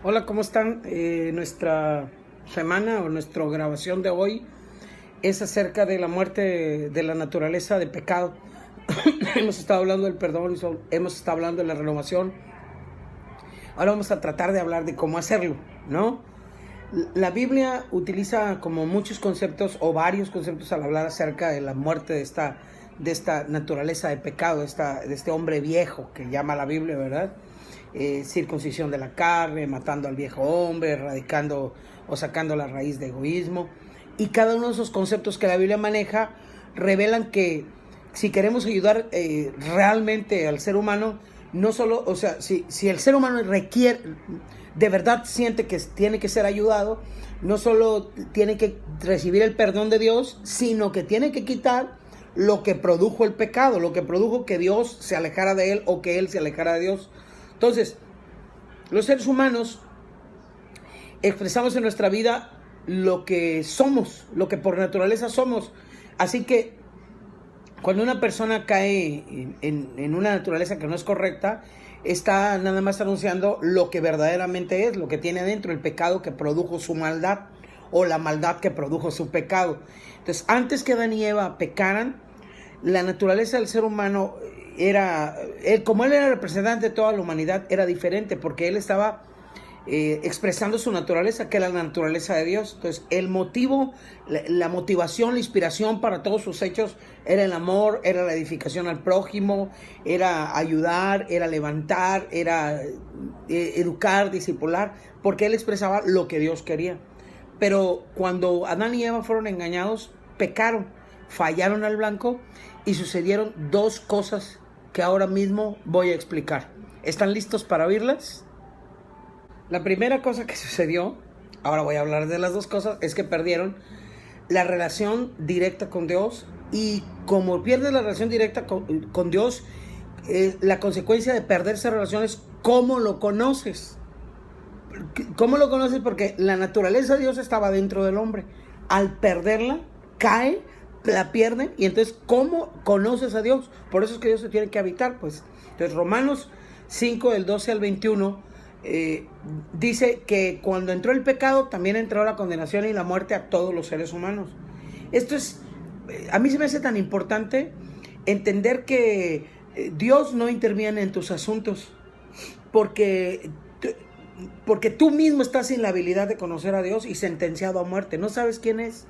Hola, ¿cómo están? Nuestra semana o nuestra grabación de hoy es acerca de la muerte de la naturaleza de pecado. Hemos estado hablando del perdón, hemos estado hablando de la renovación. Ahora vamos a tratar de hablar de cómo hacerlo, ¿no? La Biblia utiliza como muchos conceptos o varios conceptos al hablar acerca de la muerte de esta naturaleza de pecado, de este hombre viejo que llama la Biblia, ¿verdad? Circuncisión de la carne, matando al viejo hombre, erradicando o sacando la raíz de egoísmo. Y cada uno de esos conceptos que la Biblia maneja revelan que si queremos ayudar realmente al ser humano, no solo, o sea, si el ser humano requiere, de verdad siente que tiene que ser ayudado, no solo tiene que recibir el perdón de Dios, sino que tiene que quitar lo que produjo el pecado, lo que produjo que Dios se alejara de él o que él se alejara de Dios. Entonces, los seres humanos expresamos en nuestra vida lo que somos, lo que por naturaleza somos. Así que cuando una persona cae en una naturaleza que no es correcta, está nada más anunciando lo que verdaderamente es, lo que tiene adentro, el pecado que produjo su maldad o la maldad que produjo su pecado. Entonces, antes que Adán y Eva pecaran, la naturaleza del ser humano como él era representante de toda la humanidad, era diferente porque él estaba expresando su naturaleza, que era la naturaleza de Dios. Entonces el motivo, la motivación, la inspiración para todos sus hechos era el amor, era la edificación al prójimo, era ayudar, era levantar, era educar, discipular, porque él expresaba lo que Dios quería. Pero cuando Adán y Eva fueron engañados, pecaron, fallaron al blanco y sucedieron dos cosas que ahora mismo voy a explicar. ¿Están listos para oírlas? La primera cosa que sucedió, ahora voy a hablar de las dos cosas, es que perdieron la relación directa con Dios. Y como pierdes la relación directa con Dios, la consecuencia de perder esa relación es cómo lo conoces. ¿Cómo lo conoces? Porque la naturaleza de Dios estaba dentro del hombre. Al perderla, cae, la pierden, y entonces ¿cómo conoces a Dios? Por eso es que Dios se tiene que habitar, pues. Entonces Romanos 5, del 12 al 21, dice que cuando entró el pecado, también entró la condenación y la muerte a todos los seres humanos. Esto es, a mí se me hace tan importante entender que Dios no interviene en tus asuntos, porque tú mismo estás sin la habilidad de conocer a Dios y sentenciado a muerte. No sabes quién es.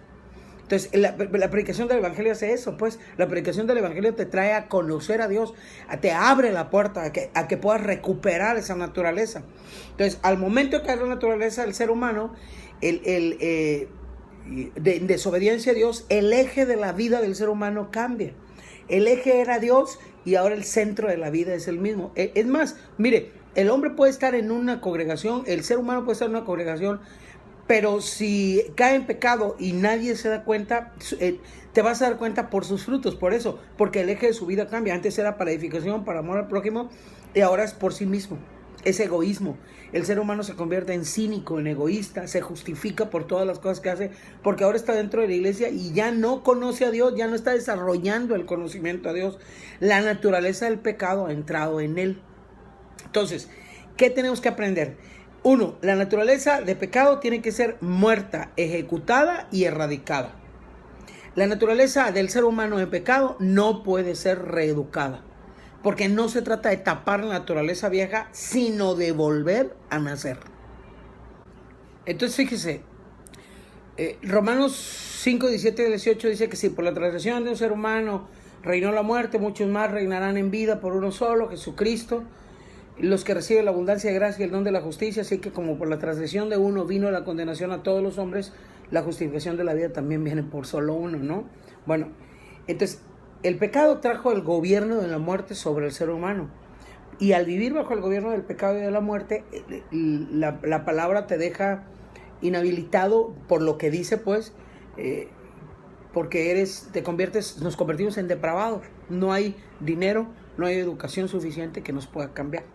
Entonces, la predicación del evangelio hace eso, pues. La predicación del evangelio te trae a conocer a Dios, te abre la puerta a que puedas recuperar esa naturaleza. Entonces, al momento de caer la naturaleza del ser humano, de desobediencia a Dios, el eje de la vida del ser humano cambia. El eje era Dios y ahora el centro de la vida es el mismo. Es más, mire, el hombre puede estar en una congregación, el ser humano puede estar en una congregación, pero si cae en pecado y nadie se da cuenta, te vas a dar cuenta por sus frutos. Por eso, porque el eje de su vida cambia. Antes era para edificación, para amor al prójimo, y ahora es por sí mismo. Es egoísmo. El ser humano se convierte en cínico, en egoísta, se justifica por todas las cosas que hace, porque ahora está dentro de la iglesia y ya no conoce a Dios, ya no está desarrollando el conocimiento a Dios. La naturaleza del pecado ha entrado en él. Entonces, ¿qué tenemos que aprender? Uno, la naturaleza de pecado tiene que ser muerta, ejecutada y erradicada. La naturaleza del ser humano en pecado no puede ser reeducada, porque no se trata de tapar la naturaleza vieja, sino de volver a nacer. Entonces fíjese, Romanos 5, 17 y 18 dice que si por la transgresión de un ser humano reinó la muerte, muchos más reinarán en vida por uno solo, Jesucristo, los que reciben la abundancia de gracia y el don de la justicia. Así que como por la transgresión de uno vino la condenación a todos los hombres, la justificación de la vida también viene por solo uno, ¿no? Bueno, entonces el pecado trajo el gobierno de la muerte sobre el ser humano, y al vivir bajo el gobierno del pecado y de la muerte, la palabra te deja inhabilitado por lo que dice, pues, porque nos convertimos en depravados. No hay dinero, no hay educación suficiente que nos pueda cambiar.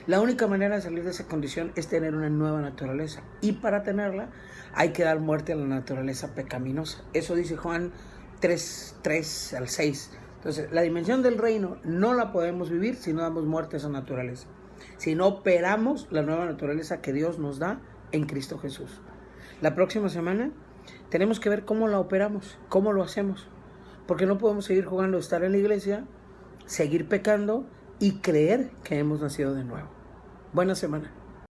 La única manera de salir de esa condición es tener una nueva naturaleza, y para tenerla hay que dar muerte a la naturaleza pecaminosa. Eso dice Juan 3 al 6. Entonces, la dimensión del reino no la podemos vivir si no damos muerte a esa naturaleza. si no operamos la nueva naturaleza que Dios nos da en Cristo Jesús. La próxima semana tenemos que ver cómo la operamos, cómo lo hacemos, porque no podemos seguir jugando a estar en la iglesia, seguir pecando y creer que hemos nacido de nuevo. Buena semana.